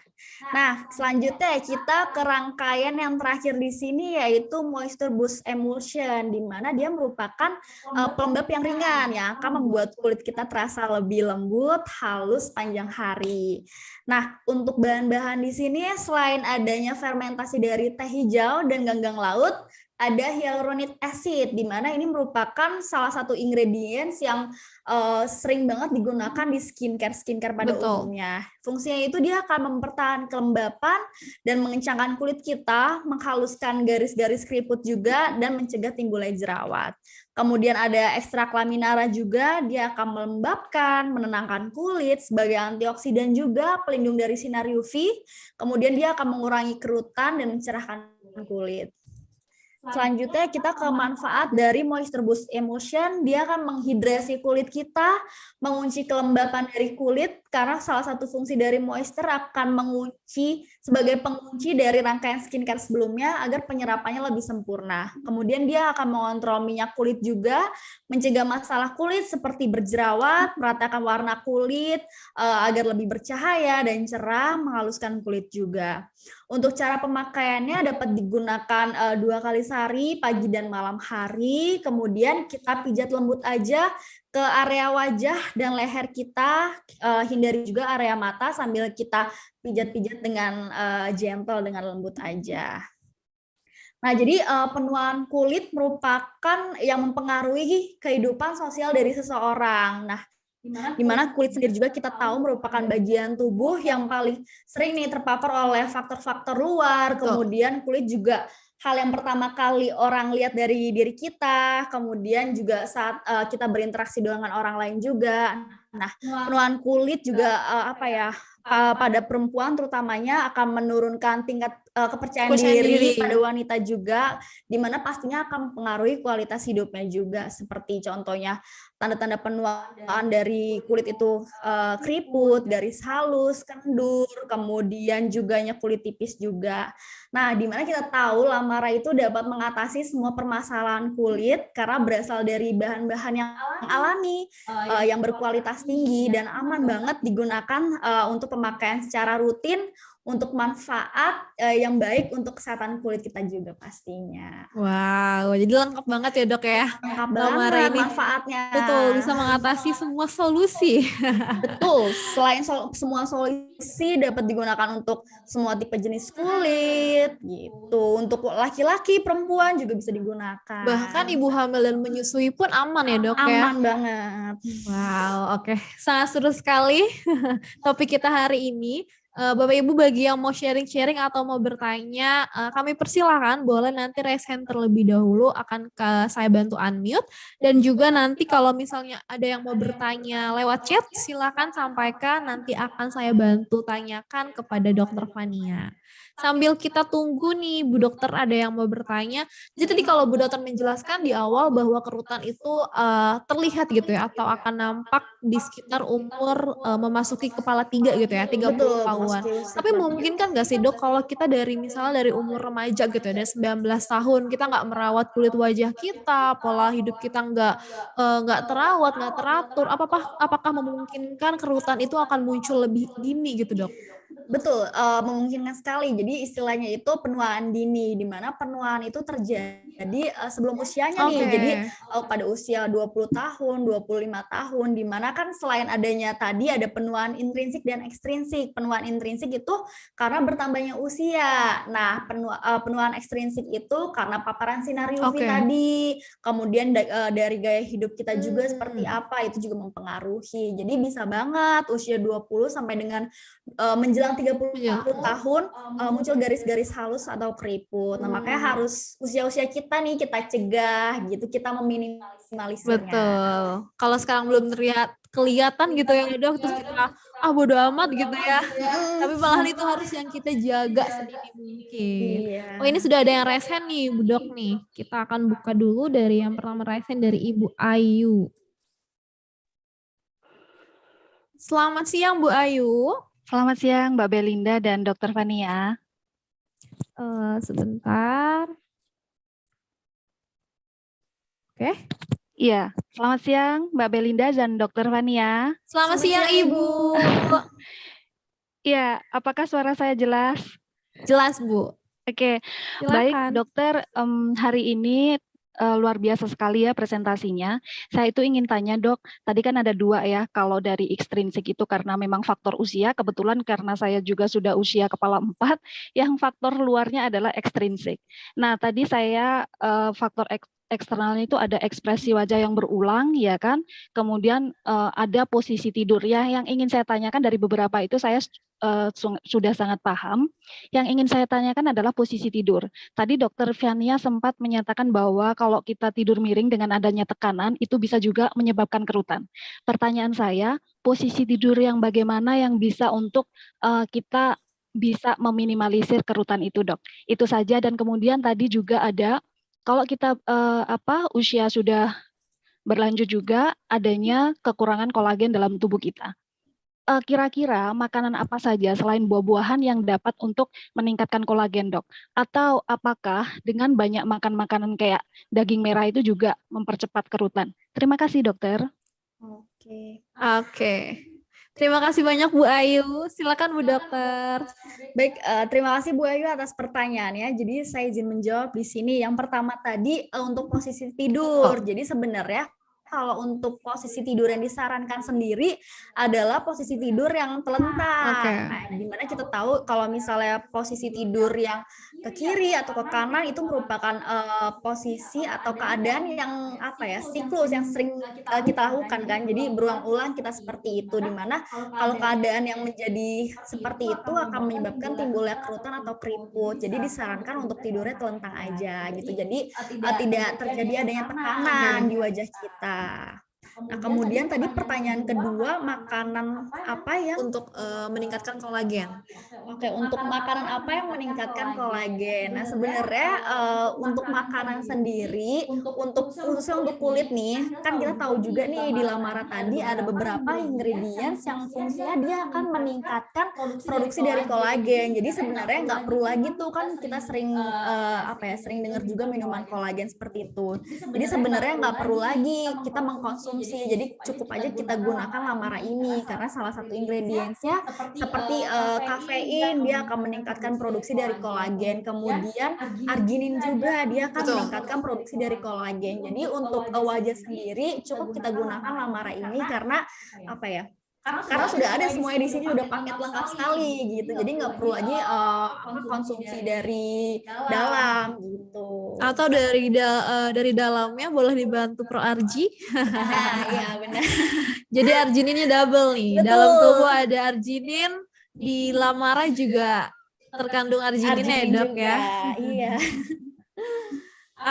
Nah, selanjutnya kita ke rangkaian yang terakhir di sini, yaitu Moisture Boost Emulsion, di mana dia merupakan pelembab yang ringan yang akan membuat kulit kita terasa lebih lembut, halus sepanjang hari. Nah, untuk bahan-bahan di sini selain adanya fermentasi dari teh hijau dan ganggang laut, ada hyaluronic acid, di mana ini merupakan salah satu ingredients yang sering banget digunakan di skincare pada umumnya. Fungsinya itu dia akan mempertahankan kelembapan dan mengencangkan kulit kita, menghaluskan garis-garis keriput juga, dan mencegah timbulnya jerawat. Kemudian ada ekstrak laminara juga, dia akan melembabkan, menenangkan kulit sebagai antioksidan juga, pelindung dari sinar UV. Kemudian dia akan mengurangi kerutan dan mencerahkan kulit. Selanjutnya kita ke manfaat dari Moisture Boost Emulsion. Dia akan menghidrasi kulit kita, mengunci kelembapan dari kulit, karena salah satu fungsi dari moisture akan mengunci sebagai pengunci dari rangkaian skincare sebelumnya agar penyerapannya lebih sempurna. Kemudian dia akan mengontrol minyak kulit juga, mencegah masalah kulit seperti berjerawat, meratakan warna kulit agar lebih bercahaya dan cerah, menghaluskan kulit juga. Untuk cara pemakaiannya dapat digunakan 2 kali sehari, pagi dan malam hari. Kemudian kita pijat lembut aja ke area wajah dan leher kita, hindari juga area mata sambil kita pijat-pijat dengan gentle, dengan lembut aja. Nah, jadi penuaan kulit merupakan yang mempengaruhi kehidupan sosial dari seseorang. Nah, di mana kulit sendiri juga kita tahu merupakan bagian tubuh yang paling sering nih terpapar oleh faktor-faktor luar. Kemudian kulit juga hal yang pertama kali orang lihat dari diri kita, kemudian juga saat kita berinteraksi dengan orang lain juga. Nah, penuaan kulit juga pada perempuan terutamanya akan menurunkan tingkat kepercayaan diri pada wanita juga, di mana pastinya akan mempengaruhi kualitas hidupnya juga, seperti contohnya tanda-tanda penuaan dari kulit itu keriput, garis halus, kendur, kemudian juga kulit tipis juga. Nah, di mana kita tahu Lamara itu dapat mengatasi semua permasalahan kulit karena berasal dari bahan-bahan yang alami, yang berkualitas tinggi dan aman banget digunakan untuk pemakaian secara rutin untuk manfaat yang baik untuk kesehatan kulit kita juga pastinya. Wow, jadi lengkap banget ya, Dok ya. Lengkap banget manfaatnya. Betul, bisa mengatasi semua solusi. Betul, selain semua solusi dapat digunakan untuk semua tipe jenis kulit gitu. Untuk laki-laki, perempuan juga bisa digunakan. Bahkan ibu hamil dan menyusui pun aman ya, Dok ya. Aman banget. Wow, oke. Sangat seru sekali topik kita hari ini. Bapak Ibu bagi yang mau sharing-sharing atau mau bertanya, kami persilahkan boleh nanti raise hand terlebih dahulu, akan saya bantu unmute, dan juga nanti kalau misalnya ada yang mau bertanya lewat chat, silakan sampaikan, nanti akan saya bantu tanyakan kepada Dr. Fania. Sambil kita tunggu nih, Bu Dokter ada yang mau bertanya. Jadi tadi kalau Bu Dokter menjelaskan di awal bahwa kerutan itu terlihat gitu ya, atau akan nampak di sekitar umur memasuki kepala 3 gitu ya, 30 Betul, tahunan. memasuki usia Tapi mungkin kan nggak sih Dok, kalau kita dari misalnya dari umur remaja gitu ya, dari 19 tahun, kita nggak merawat kulit wajah kita, pola hidup kita nggak terawat, nggak teratur, apakah memungkinkan kerutan itu akan muncul lebih dini gitu Dok? Betul, memungkinkan sekali. Jadi istilahnya itu penuaan dini, di mana penuaan itu terjadi sebelum usianya nih. Oke. Jadi pada usia 20 tahun, 25 tahun, di mana kan selain adanya tadi ada penuaan intrinsik dan ekstrinsik. Penuaan intrinsik itu karena bertambahnya usia. Nah, penuaan ekstrinsik itu karena paparan sinar UV tadi, kemudian dari gaya hidup kita juga seperti apa, itu juga mempengaruhi. Jadi bisa banget usia 20 sampai dengan menjelang 30 tahun muncul garis-garis halus atau keriput. Nah, makanya harus usia-usia kita nih kita cegah gitu, kita meminimalisirnya. Betul. Kalau sekarang belum terlihat kelihatan gitu ya Dok, terus kita bodo amat gitu ya. Tapi malahan itu harus yang kita jaga sedini mungkin. Iya. Oh, ini sudah ada yang raise hand nih Bu Dok nih. Kita akan buka dulu dari yang pertama raise hand dari Ibu Ayu. Selamat siang Bu Ayu. Selamat siang Mbak Belinda dan Dr. Fania. Sebentar. Oke. Iya, selamat siang Mbak Belinda dan Dr. Fania. Selamat siang Ibu. Iya, apakah suara saya jelas? Jelas Bu. Oke, Silakan. baik dokter, hari ini luar biasa sekali ya presentasinya. Saya itu ingin tanya Dok, tadi kan ada 2 ya, kalau dari ekstrinsik itu karena memang faktor usia, kebetulan karena saya juga sudah usia kepala 4, yang faktor luarnya adalah ekstrinsik. Nah tadi saya faktor eksternalnya itu ada ekspresi wajah yang berulang, ya kan? Kemudian ada posisi tidur ya. Yang ingin saya tanyakan dari beberapa itu saya sudah sangat paham. Yang ingin saya tanyakan adalah posisi tidur. Tadi Dokter Fania sempat menyatakan bahwa kalau kita tidur miring dengan adanya tekanan itu bisa juga menyebabkan kerutan. Pertanyaan saya, posisi tidur yang bagaimana yang bisa untuk kita bisa meminimalisir kerutan itu, Dok? Itu saja. Dan kemudian tadi juga ada kalau kita usia sudah berlanjut juga adanya kekurangan kolagen dalam tubuh kita. Kira-kira makanan apa saja selain buah-buahan yang dapat untuk meningkatkan kolagen, Dok? Atau apakah dengan banyak makan makanan kayak daging merah itu juga mempercepat kerutan? Terima kasih, Dokter. Oke. Terima kasih banyak Bu Ayu. Silakan Bu Dokter. Baik, terima kasih Bu Ayu atas pertanyaannya. Jadi saya izin menjawab di sini. Yang pertama tadi untuk posisi tidur. Jadi sebenarnya kalau untuk posisi tidur yang disarankan sendiri adalah posisi tidur yang telentang. Nah, dimana kita tahu kalau misalnya posisi tidur yang ke kiri atau ke kanan itu merupakan posisi atau keadaan yang siklus yang sering kita lakukan kan. Jadi berulang-ulang kita seperti itu, dimana kalau keadaan yang menjadi seperti itu akan menyebabkan timbulnya kerutan atau keriput. Jadi disarankan untuk tidurnya telentang aja gitu. Jadi tidak terjadi adanya tekanan di wajah kita. Nah, kemudian tadi pertanyaan kedua, makanan apa yang untuk meningkatkan kolagen? Oke, untuk makanan apa yang meningkatkan kolagen? Nah, sebenarnya untuk makanan sendiri, khususnya untuk kulit nih, kan kita tahu juga nih di Lamara tadi ada beberapa ingredients yang fungsinya dia akan meningkatkan produksi dari kolagen. Jadi sebenarnya nggak perlu lagi tuh kan kita sering sering dengar juga minuman kolagen seperti itu. Jadi sebenarnya nggak perlu lagi kita mengkonsumsi. Jadi cukup aja kita gunakan Lamara ini karena salah satu ingredientsnya seperti kafein, dia akan meningkatkan produksi dari kolagen. Kemudian arginin juga dia akan meningkatkan produksi dari kolagen. Jadi untuk wajah sendiri cukup kita gunakan Lamara ini karena karena sudah ada semuanya di sini, udah paket lengkap sekali gitu. Jadi nggak perlu lagi konsumsi dari dalam gitu. Atau dari dalamnya boleh dibantu Pro Argi. Nah, iya benar. Jadi argininnya double nih. Betul. Dalam tubuh ada arginin, di Lamara juga terkandung argininnya ya Dok ya. Iya.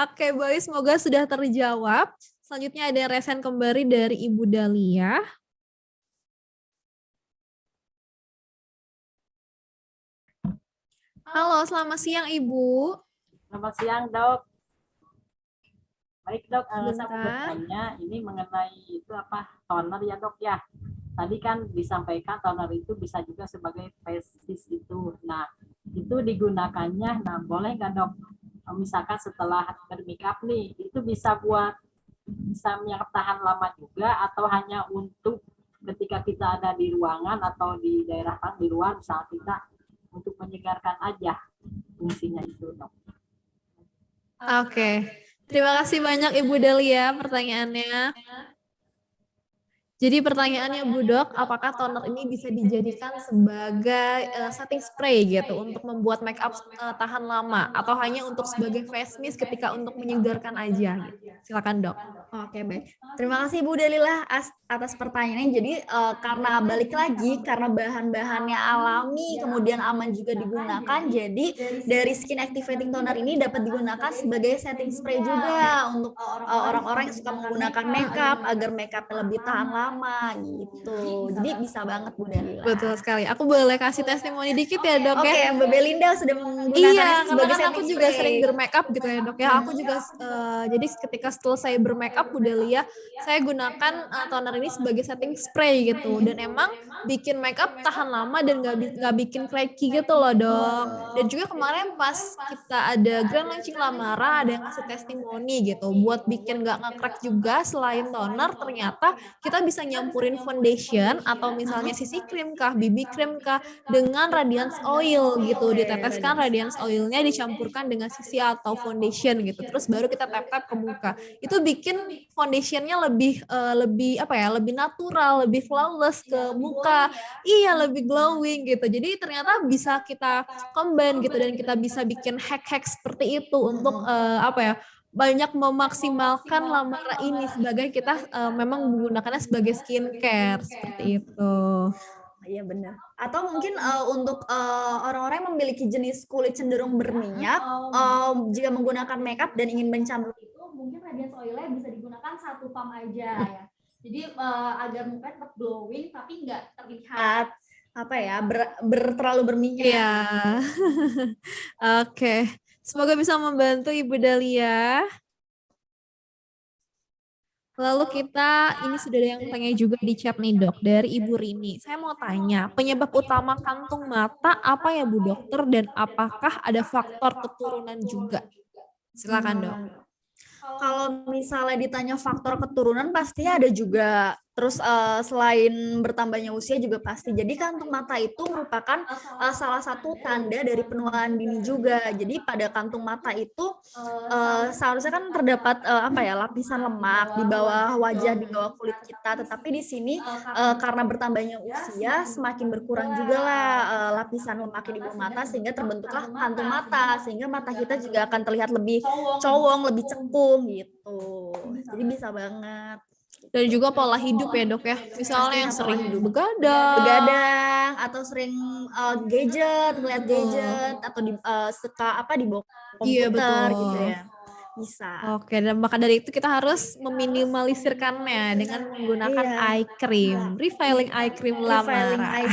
Oke, Boy, semoga sudah terjawab. Selanjutnya ada resen kembali dari Ibu Dahlia. Halo, selamat siang Ibu. Selamat siang, Dok. Baik, Dok. Saya mau Bentar. bertanya ini mengenai itu apa toner ya, Dok ya. Tadi kan disampaikan toner itu bisa juga sebagai face mist itu. Nah, itu digunakannya, nah boleh nggak, Dok? Misalkan setelah bermakeup nih, itu bisa yang tahan lama juga atau hanya untuk ketika kita ada di ruangan atau di daerah kan di luar, misalnya kita untuk menyegarkan aja fungsinya itu, Dok. Oke. Terima kasih banyak Ibu Dahlia pertanyaannya. Jadi pertanyaannya Bu Dok, apakah toner ini bisa dijadikan sebagai setting spray gitu untuk membuat make up tahan lama atau hanya untuk sebagai face mist ketika untuk menyegarkan aja gitu. Silakan Dok. Oke, baik. Terima kasih Bu Dalila atas pertanyaannya. Jadi karena balik lagi, karena bahan-bahannya alami, kemudian aman juga digunakan, jadi dari skin activating toner ini dapat digunakan sebagai setting spray juga untuk orang-orang yang suka menggunakan makeup agar makeupnya lebih tahan lama gitu. Jadi bisa banget Bu Dalila. Betul sekali. Aku boleh kasih testimoni dikit ya Dok Oke, ya? Mbak Belinda sudah menggunakan Iya, karena sebagai kan aku setting juga spray. sering bermakeup gitu ya Dok ya. Aku juga jadi ketika setelah saya bermakeup Bu Dahlia, saya gunakan toner ini sebagai setting spray gitu. Dan emang bikin makeup tahan lama dan nggak bikin cracky gitu loh Dok. Dan juga kemarin pas kita ada grand launching Lamara, ada yang kasih testimoni gitu. Buat bikin nggak nge-crack juga selain toner, ternyata kita bisa nyampurin foundation atau misalnya CC cream kah, BB cream kah dengan radiance oil gitu. Diteteskan radiance oilnya dicampurkan dengan CC atau foundation gitu. Terus baru kita tap-tap ke muka. Itu bikin foundationnya lebih apa ya, lebih natural, lebih flawless ke muka. Iya, lebih glowing gitu. Jadi ternyata bisa kita combine gitu dan kita bisa bikin hack-hack seperti itu untuk apa ya, banyak memaksimalkan Lamara ini sebagai kita memang menggunakannya sebagai skincare seperti itu. Iya benar. Atau mungkin untuk orang-orang yang memiliki jenis kulit cenderung berminyak, jika menggunakan makeup dan ingin mencampur itu, mungkin radiance oilnya bisa digunakan satu pump aja ya. Jadi agar muka tetap glowing tapi nggak terlihat apa ya terlalu berminyak. Iya. Oke. Semoga bisa membantu Ibu Dahlia. Lalu ini sudah ada yang tanya juga di chat nih Dok, dari Ibu Rini. Saya mau tanya, penyebab utama kantung mata apa ya Bu Dokter dan apakah ada faktor keturunan juga? Silakan Dok. Kalau misalnya ditanya faktor keturunan pasti ada juga. Terus selain bertambahnya usia juga pasti. Jadi kantung mata itu merupakan salah satu tanda dari penuaan dini juga. Jadi pada kantung mata itu seharusnya kan terdapat lapisan lemak di bawah wajah, di bawah kulit kita. Tetapi di sini karena bertambahnya usia semakin berkurang juga lah lapisan lemak di bawah mata sehingga terbentuklah kantung mata. Sehingga mata kita juga akan terlihat lebih cowong, lebih cekung gitu. Jadi bisa banget. Dan juga pola hidup ya Dok ya, misalnya yang sering begadang atau sering ngeliat gadget atau suka di bawah komputer. Iya, betul. Gitu ya. Bisa. Oke, dan maka dari itu kita harus meminimalisirkannya dengan menggunakan eye cream, refiling eye cream Lamara.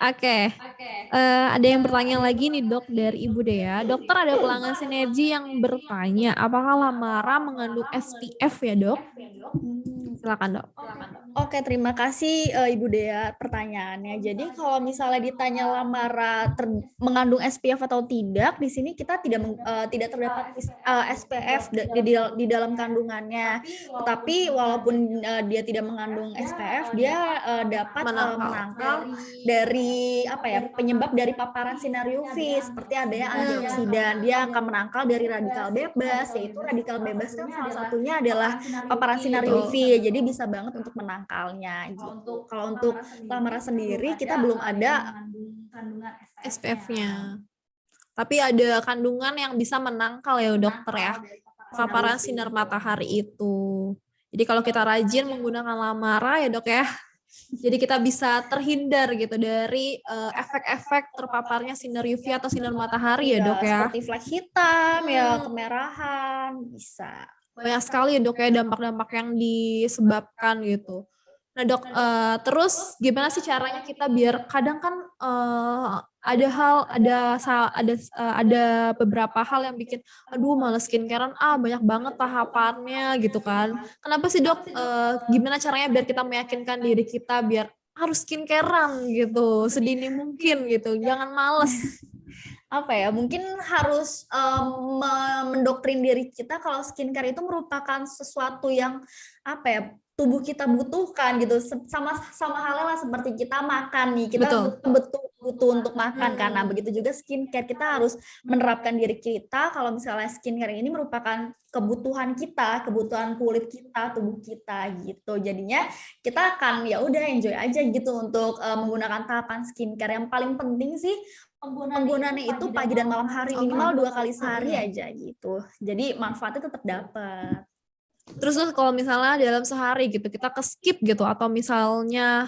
Oke. Ada yang bertanya lagi nih Dok dari Ibu Dea. Dokter, ada pelanggan sinergi yang bertanya, apakah Lamara mengandung SPF ya Dok? Silakan Dok. Oke, terima kasih Ibu Dea pertanyaannya. Jadi kalau misalnya ditanya Lamara mengandung SPF atau tidak, di sini kita tidak terdapat SPF di dalam kandungannya. Tetapi walaupun dia tidak mengandung SPF, dia dapat menangkal dari penyebab dari paparan sinar UV seperti adanya antioksidan. Dia akan menangkal dari radikal bebas, yaitu radikal bebas kan salah satunya adalah paparan sinar UV. Jadi bisa banget untuk menangkalnya gitu. Kalau untuk Lamara sendiri kita belum ada kandungan SPF-nya. Tapi ada kandungan yang bisa menangkal ya Dokter ya, paparan sinar matahari itu. Jadi kalau kita rajin menggunakan Lamara ya Dok ya, jadi kita bisa terhindar gitu dari efek-efek terpaparnya sinar UV atau sinar matahari ya Dok ya. Seperti flek hitam, ya kemerahan, bisa. Banyak sekali ya Dok ya dampak-dampak yang disebabkan gitu. Nah Dok, terus gimana sih caranya kita biar kadang kan ada beberapa hal yang bikin aduh males skincarean, banyak banget tahapannya gitu kan. Kenapa sih dok? Gimana caranya biar kita meyakinkan diri kita biar harus skincarean gitu sedini mungkin gitu, jangan males. Apa ya, mungkin harus mendoktrin diri kita kalau skincare itu merupakan sesuatu yang apa ya, tubuh kita butuhkan gitu, sama halnya lah seperti kita makan nih, kita butuh untuk makan karena begitu juga skincare, kita harus menerapkan diri kita kalau misalnya skincare ini merupakan kebutuhan kita, kebutuhan kulit kita, tubuh kita gitu. Jadinya kita akan ya udah enjoy aja gitu untuk menggunakan tahapan skincare. Yang paling penting sih penggunaannya itu pagi dan malam hari, minimal 2 kali sehari aja gitu. Jadi manfaatnya tetap dapat. Terus kalau misalnya dalam sehari gitu kita skip gitu atau misalnya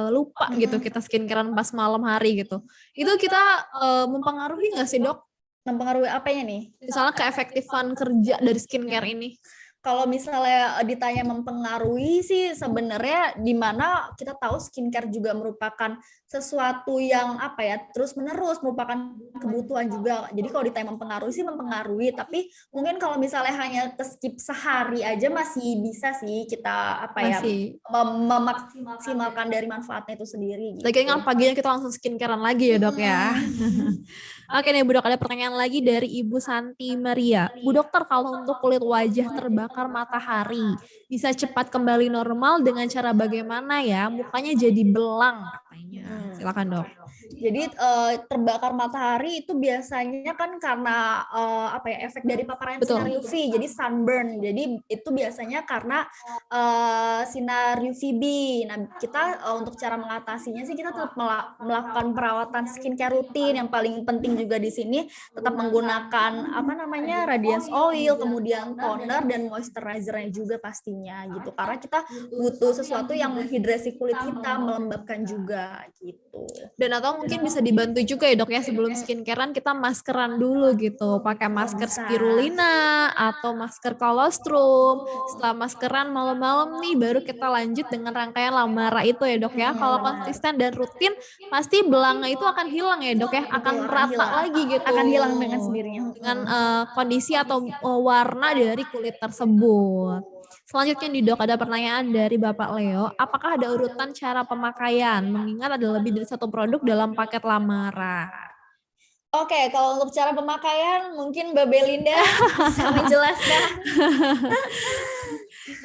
lupa gitu kita skincarean pas malam hari gitu, itu kita mempengaruhi nggak sih dok? Mempengaruhi apanya nih? Misalnya keefektifan kerja dari skincare ini. Kalau misalnya ditanya mempengaruhi sih sebenarnya di mana kita tahu skincare juga merupakan sesuatu yang apa ya, terus menerus merupakan kebutuhan juga. Jadi kalau ditanya mempengaruhi sih mempengaruhi, tapi mungkin kalau misalnya hanya skip sehari aja masih bisa sih kita apa ya, memaksimalkan dari manfaatnya itu sendiri gitu. Lagi kan paginya kita langsung skincarean lagi ya dok ya. Oke nih Bu Dok, ada pertanyaan lagi dari Ibu Santi Maria. Bu Dokter, kalau untuk kulit wajah terbakar matahari, bisa cepat kembali normal dengan cara bagaimana ya? Mukanya jadi belang katanya. Silakan dok. Jadi terbakar matahari itu biasanya kan karena apa ya, efek dari paparan sinar UV, jadi sunburn. Jadi itu biasanya karena sinar UVB. Nah, kita untuk cara mengatasinya sih kita tetap melakukan perawatan skincare rutin. Yang paling penting juga di sini tetap menggunakan apa namanya, radiance oil, kemudian toner dan moisturizer-nya juga pastinya gitu. Karena kita butuh sesuatu yang menghidrasi kulit kita, melembabkan juga gitu. Dan atau mungkin bisa dibantu juga ya dok ya, sebelum skincarean kita maskeran dulu gitu, pakai masker spirulina atau masker colostrum. Setelah maskeran malam-malam nih baru kita lanjut dengan rangkaian lamara itu ya dok ya. Kalau konsisten dan rutin pasti belangnya itu akan hilang ya dok ya, akan rata lagi gitu, akan hilang dengan sendirinya dengan kondisi atau warna dari kulit tersebut. Selanjutnya nih dok, ada pertanyaan dari Bapak Leo. Apakah ada urutan cara pemakaian? Mengingat ada lebih dari satu produk dalam paket lamara. Oke, kalau untuk cara pemakaian mungkin Mbak Belinda bisa menjelaskan.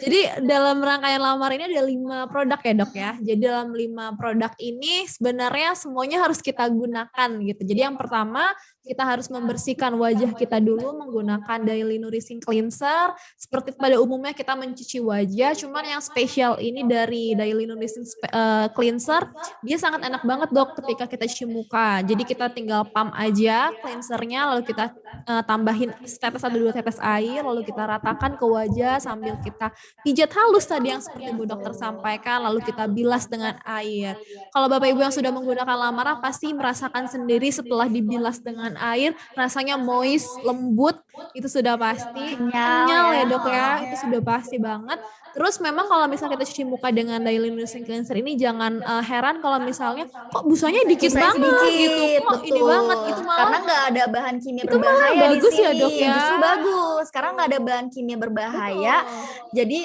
Jadi dalam rangkaian lamar ini ada 5 produk ya dok ya. Jadi dalam 5 produk ini sebenarnya semuanya harus kita gunakan gitu. Jadi yang pertama kita harus membersihkan wajah kita dulu menggunakan Daily Nourishing Cleanser. Seperti pada umumnya kita mencuci wajah, cuman yang spesial ini dari Daily Nourishing Cleanser, dia sangat enak banget dok ketika kita cuci muka. Jadi kita tinggal pump aja cleansernya, lalu kita tambahin setetes atau 2 tetes air, lalu kita ratakan ke wajah sambil kita pijat halus tadi yang seperti Bu Dokter sampaikan, lalu kita bilas dengan air. Kalau Bapak Ibu yang sudah menggunakan lamara pasti merasakan sendiri setelah dibilas dengan air, rasanya moist, lembut, itu sudah pasti. Kenyal ya dok ya, itu sudah pasti banget. Terus memang kalau misalnya kita cuci muka dengan Daily Nourishing Cleanser ini jangan heran kalau misalnya kok busanya dikit banget gitu, kok ini banget, itu malah karena nggak ada bahan kimia berbahaya bagus di sini. Ya dok ya. Justru bagus, karena nggak ada bahan kimia berbahaya. Jadi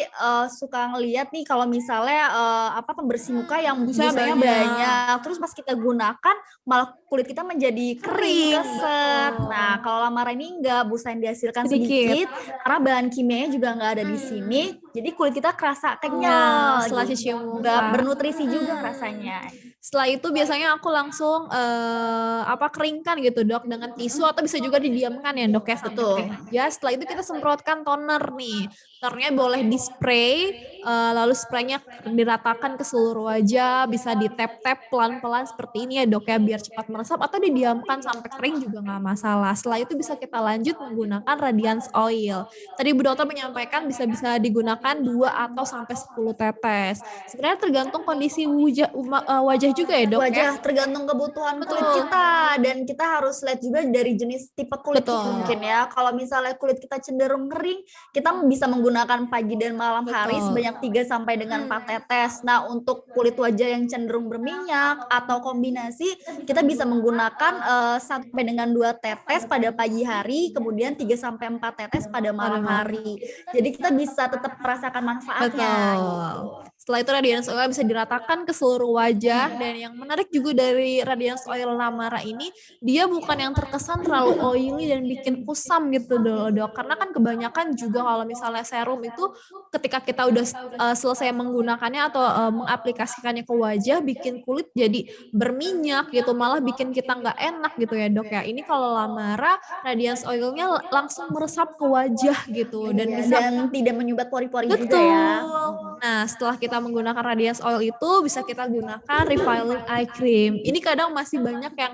suka ngelihat nih kalau misalnya apa pembersih muka yang busanya banyak, terus pas kita gunakan malah kulit kita menjadi kering, keset. Nah kalau lamara ini enggak, busa yang dihasilkan sedikit karena bahan kimianya juga nggak ada di sini. Jadi kulit kita kerasa kenyal, setelah cuci muka, bernutrisi juga rasanya. Setelah itu biasanya aku langsung keringkan gitu dok dengan tisu atau bisa juga didiamkan ya dok ya. Betul. Ya setelah itu kita semprotkan toner nih. Tonernya boleh di spray, lalu spraynya diratakan ke seluruh wajah, bisa di tap-tap pelan-pelan seperti ini ya dok ya biar cepat meresap, atau didiamkan sampai kering juga nggak masalah. Setelah itu bisa kita lanjut menggunakan Radiance Oil. Tadi Bu Dokter menyampaikan bisa digunakan 2 atau sampai 10 tetes. Sebenarnya tergantung kondisi wajah wajah juga ya dok ya? Wajah tergantung kebutuhan kulit Betul. kita, dan kita harus lihat juga dari jenis tipe kulit Betul. mungkin ya. Kalau misalnya kulit kita cenderung kering, kita bisa menggunakan pagi dan malam hari Betul. sebanyak 3 sampai dengan 4 tetes. Nah, untuk kulit wajah yang cenderung berminyak atau kombinasi, kita bisa menggunakan sampai dengan 2 tetes pada pagi hari, kemudian 3 sampai 4 tetes pada malam hari. Jadi kita bisa tetap merasakan manfaatnya. Betul. Setelah itu radiance oil bisa diratakan ke seluruh wajah, dan yang menarik juga dari radiance oil Lamara ini, dia bukan yang terkesan terlalu oily dan bikin kusam gitu dok. Karena kan kebanyakan juga kalau misalnya serum itu ketika kita udah selesai menggunakannya atau mengaplikasikannya ke wajah, bikin kulit jadi berminyak gitu, malah bikin kita nggak enak gitu ya dok ya. Ini kalau Lamara radiance oilnya langsung meresap ke wajah gitu, dan bisa tidak menyumbat pori-pori betul. juga ya. Nah, setelah kita menggunakan radiance oil itu, bisa kita gunakan refiling eye cream. Ini kadang masih banyak yang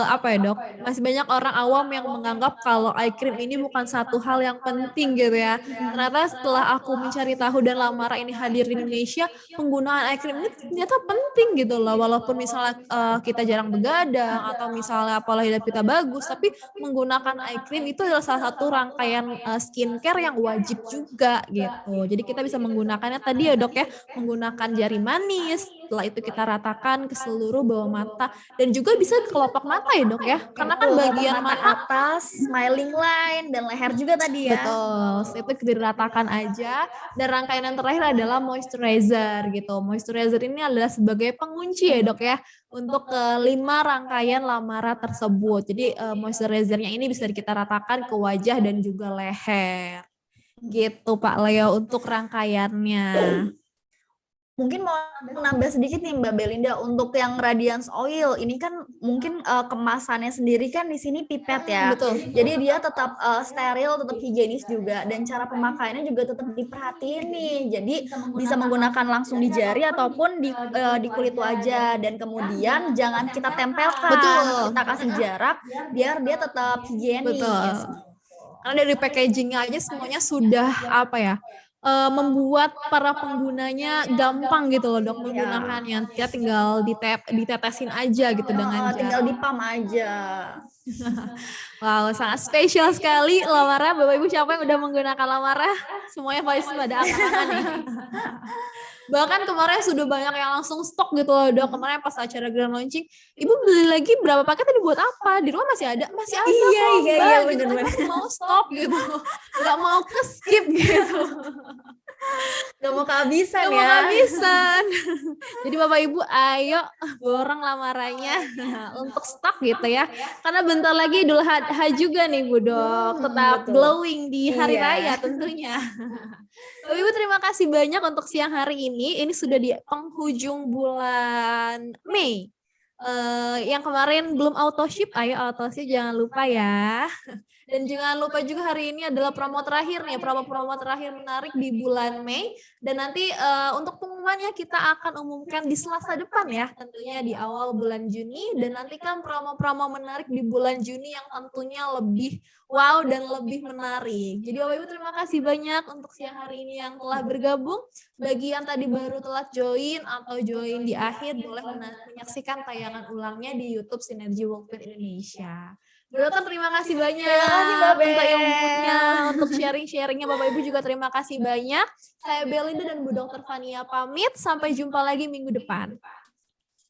apa ya dok? Masih banyak orang awam yang menganggap kalau eye cream ini bukan satu hal yang penting gitu ya. Ternyata setelah aku mencari tahu dan Lamara ini hadir di Indonesia, penggunaan eye cream ini ternyata penting gitu loh. Walaupun misalnya kita jarang begadang atau misalnya pola hidup kita bagus, tapi menggunakan eye cream itu adalah salah satu rangkaian skincare yang wajib juga gitu. Jadi kita bisa menggunakannya tadi ya dok ya, menggunakan jari manis, setelah itu kita ratakan ke seluruh bawah mata, dan juga bisa ke kelopak mata ya dok ya, karena kan bagian mata atas, smiling line, dan leher juga tadi ya. betul, itu diratakan aja. Dan rangkaian yang terakhir adalah moisturizer gitu. Moisturizer ini adalah sebagai pengunci ya dok ya, untuk 5 rangkaian Lamara tersebut. Jadi moisturizernya ini bisa kita ratakan ke wajah dan juga leher. Gitu Pak Leo untuk rangkaiannya. Mungkin mau nambah sedikit nih Mbak Belinda, untuk yang radiance oil ini kan mungkin kemasannya sendiri kan di sini pipet ya. Betul. Jadi dia tetap steril, tetap higienis juga, dan cara pemakaiannya juga tetap diperhatiin nih. Jadi bisa menggunakan langsung di jari ataupun di kulit wajah, dan kemudian jangan kita tempelkan. Betul. Kita kasih jarak biar dia tetap higienis. Betul. Karena dari packagingnya aja semuanya sudah apa ya, membuat para penggunanya gampang gitu loh dok menggunakannya. Kita tinggal ditetesin aja gitu dengan tinggal di pump aja. Wow, sangat spesial sekali Lamara. Bapak Ibu siapa yang udah menggunakan Lamara? Semuanya pasti pada angkat-angkat nih. Bahkan kemarin sudah banyak yang langsung stok gitu loh dok. Kemarin pas acara grand launching, ibu beli lagi berapa paket tadi buat apa? Di rumah masih ada? Masih ada kok Iya, Mbak, gitu. bener-bener. Tapi mau stok gitu, nggak mau ke skip gitu. Gak mau kehabisan Nggak ya. mau kehabisan. Jadi Bapak Ibu ayo borong Lamaranya untuk stok gitu ya. Karena bentar lagi Idul Adha juga nih Bu Dok. Tetap betul. glowing di hari Iya. raya tentunya. Bapak Ibu terima kasih banyak untuk siang hari ini. Ini sudah di penghujung bulan Mei. Yang kemarin belum auto ship, ayo auto ship jangan lupa ya. Dan jangan lupa juga hari ini adalah promo terakhir nih, promo terakhir menarik di bulan Mei. Dan nanti untuk pengumumannya kita akan umumkan di Selasa depan ya, tentunya di awal bulan Juni. Dan nantikan promo-promo menarik di bulan Juni yang tentunya lebih wow dan lebih menarik. Jadi Bapak Ibu terima kasih banyak untuk siang hari ini yang telah bergabung. Bagi yang tadi baru telat join atau join di akhir, boleh menyaksikan tayangan ulangnya di YouTube Sinergi Workwear Indonesia. Bu Dokter terima kasih banyak untuk inputnya, untuk sharing-sharingnya. Bapak Ibu juga terima kasih banyak. Saya Belinda dan Bu Dokter Fania pamit. Sampai jumpa lagi minggu depan.